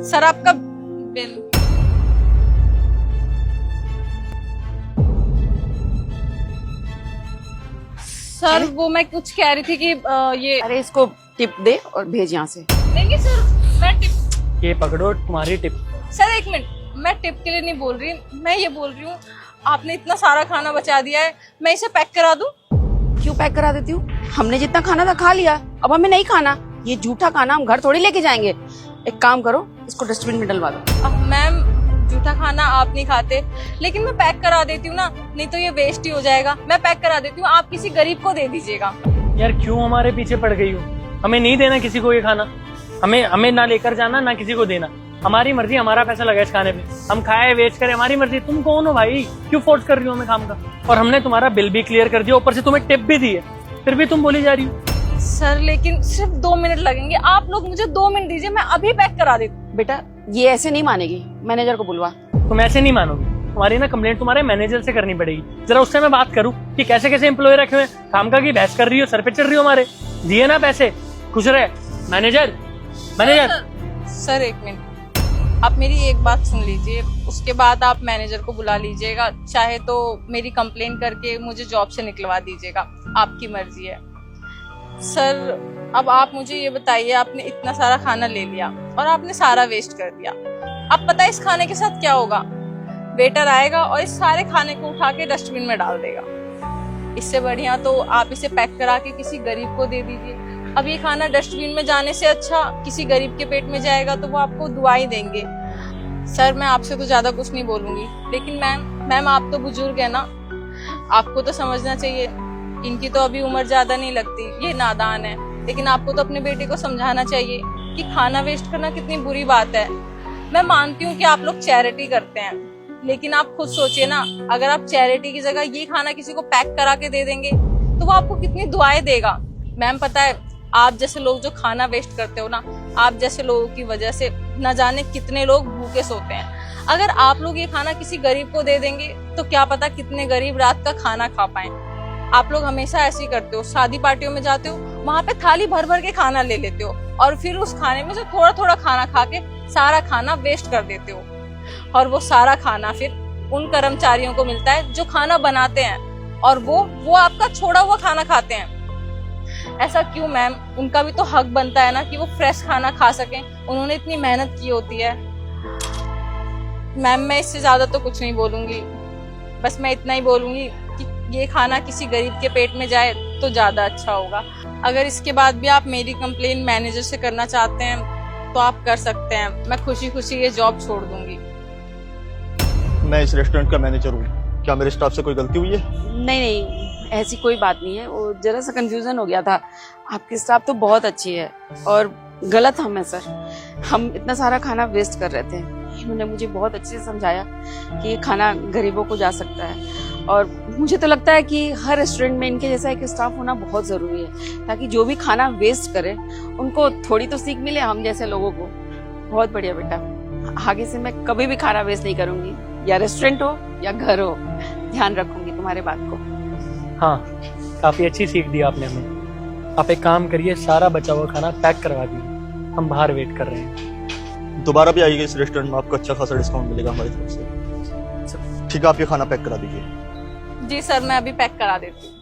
Sir आपका bill. Sir वो मैं कुछ कह रही थी कि ये अरे इसको टिप दे और भेज यहाँ से। नहीं सर, मैं टिप। ये पकड़ो तुम्हारी टिप। सर एक मिनट, मैं टिप के लिए नहीं बोल रही, मैं ये बोल रही हूँ आपने इतना सारा खाना बचा दिया है, मैं इसे पैक करा दूं? क्यों पैक करा देती हूँ? हमने जितना खाना था खा लिया, अब हमें नहीं खाना। ये झूठा खाना हम घर थोड़ी लेके जाएंगे। एक काम करो, इसको डस्टबिन में डलवा दो। मैम जूठा खाना आप नहीं खाते, लेकिन मैं पैक करा देती हूँ ना, नहीं तो ये वेस्ट ही हो जाएगा। मैं पैक करा देती हूँ, आप किसी गरीब को दे दीजिएगा। यार क्यों हमारे पीछे पड़ गई हो? हमें नहीं देना किसी को ये खाना। हमें ना लेकर जाना ना किसी को देना। हमारी मर्जी, हमारा पैसा लगा इस खाने पे, हम खाए वेस्ट करें, हमारी मर्जी। तुम कौन हो भाई, क्यों फोर्स कर रही हो हमें काम का? और हमने तुम्हारा बिल भी क्लियर कर दिया, ऊपर से तुम्हें टिप भी दी है, फिर भी तुम बोली जा रही हो। सर लेकिन सिर्फ 2 मिनट लगेंगे, आप लोग मुझे 2 मिनट दीजिए, मैं अभी पैक करा देती हूँ। बेटा ये ऐसे नहीं मानेगी, मैनेजर को बुलवा। तुम ऐसे नहीं मानोगी, तुम्हारी ना कंप्लेंट तुम्हारे मैनेजर से करनी पड़ेगी। जरा उससे मैं बात करूँ कि कैसे कैसे एम्प्लॉय रखे हुए, काम का की बहस कर रही हो, सर पे चढ़ रही हो हमारे। दिए ना पैसे, खुश रहे। मैनेजर सर एक मिनट, आप मेरी एक बात सुन लीजिए, उसके बाद आप मैनेजर को बुला लीजिएगा, चाहे तो मेरी कंप्लेन करके मुझे जॉब से निकलवा दीजिएगा, आपकी मर्जी है। सर अब आप मुझे ये बताइए, आपने इतना सारा खाना ले लिया और आपने सारा वेस्ट कर दिया। अब पता है इस खाने के साथ क्या होगा? वेटर आएगा और इस सारे खाने को उठा के डस्टबिन में डाल देगा। इससे बढ़िया तो आप इसे पैक करा के किसी गरीब को दे दीजिए। अब ये खाना डस्टबिन में जाने से अच्छा किसी गरीब के पेट में जाएगा तो वो आपको दुआई देंगे। सर मैं आपसे तो ज्यादा कुछ नहीं बोलूंगी, लेकिन मैम आप तो बुजुर्ग है ना, आपको तो समझना चाहिए। इनकी तो अभी उम्र ज्यादा नहीं लगती, ये नादान है, लेकिन आपको तो अपने बेटे को समझाना चाहिए कि खाना वेस्ट करना कितनी बुरी बात है। मैं मानती हूँ कि आप लोग चैरिटी करते हैं, लेकिन आप खुद सोचिए ना, अगर आप चैरिटी की जगह ये खाना किसी को पैक करा के दे देंगे तो वो आपको कितनी दुआएं देगा। मैम पता है, आप जैसे लोग जो खाना वेस्ट करते हो ना, आप जैसे लोगों की वजह से न जाने कितने लोग भूखे सोते हैं। अगर आप लोग ये खाना किसी गरीब को दे देंगे तो क्या पता कितने गरीब रात का खाना खा पाए। आप लोग हमेशा ऐसे ही करते हो, शादी पार्टियों में जाते हो, वहां पे थाली भर भर के खाना ले लेते हो और फिर उस खाने में से थोड़ा थोड़ा खाना खा के सारा खाना वेस्ट कर देते हो, और वो सारा खाना फिर उन कर्मचारियों को मिलता है जो खाना बनाते हैं, और वो आपका छोड़ा हुआ खाना खाते हैं। ऐसा क्यों मैम? उनका भी तो हक बनता है ना कि वो फ्रेश खाना खा सकें, उन्होंने इतनी मेहनत की होती है। मैम मैं इससे ज्यादा तो कुछ नहीं बोलूंगी, बस मैं इतना ही बोलूंगी कि ये खाना किसी गरीब के पेट में जाए तो ज्यादा अच्छा होगा। अगर इसके बाद भी आप मेरी कंप्लेन मैनेजर से करना चाहते हैं तो आप कर सकते हैं, मैं खुशी खुशी ये जॉब छोड़ दूंगी। मैं इस रेस्टोरेंट का मैनेजर हूँ, क्या मेरे स्टाफ से कोई गलती हुई है? नहीं ऐसी कोई बात नहीं है, वो जरा सा कंफ्यूजन हो गया था। आपकी स्टाफ तो बहुत अच्छी है और गलत हम है सर, हम इतना सारा खाना वेस्ट कर रहे थे। इन्होंने मुझे बहुत अच्छे से समझाया कि ये खाना गरीबों को जा सकता है, और मुझे तो लगता है कि हर रेस्टोरेंट में इनके जैसा एक स्टाफ होना बहुत जरूरी है, ताकि जो भी खाना वेस्ट करे उनको थोड़ी तो सीख मिले हम जैसे लोगों को। बहुत बढ़िया बेटा, आगे से मैं कभी भी खाना वेस्ट नहीं करूंगी, या रेस्टोरेंट हो या घर हो, ध्यान रखूंगी तुम्हारे बात को। हाँ, काफी अच्छी सीख दी आपने हमें। आप एक काम करिए, सारा बचा हुआ खाना पैक करवा दीजिए, हम बाहर वेट कर रहे हैं। दोबारा भी आइएगा इस रेस्टोरेंट में, आपको अच्छा खासा डिस्काउंट मिलेगा हमारी तरफ से। ठीक है, आप ये खाना पैक करा दीजिए। जी सर, मैं अभी पैक करा देती हूँ।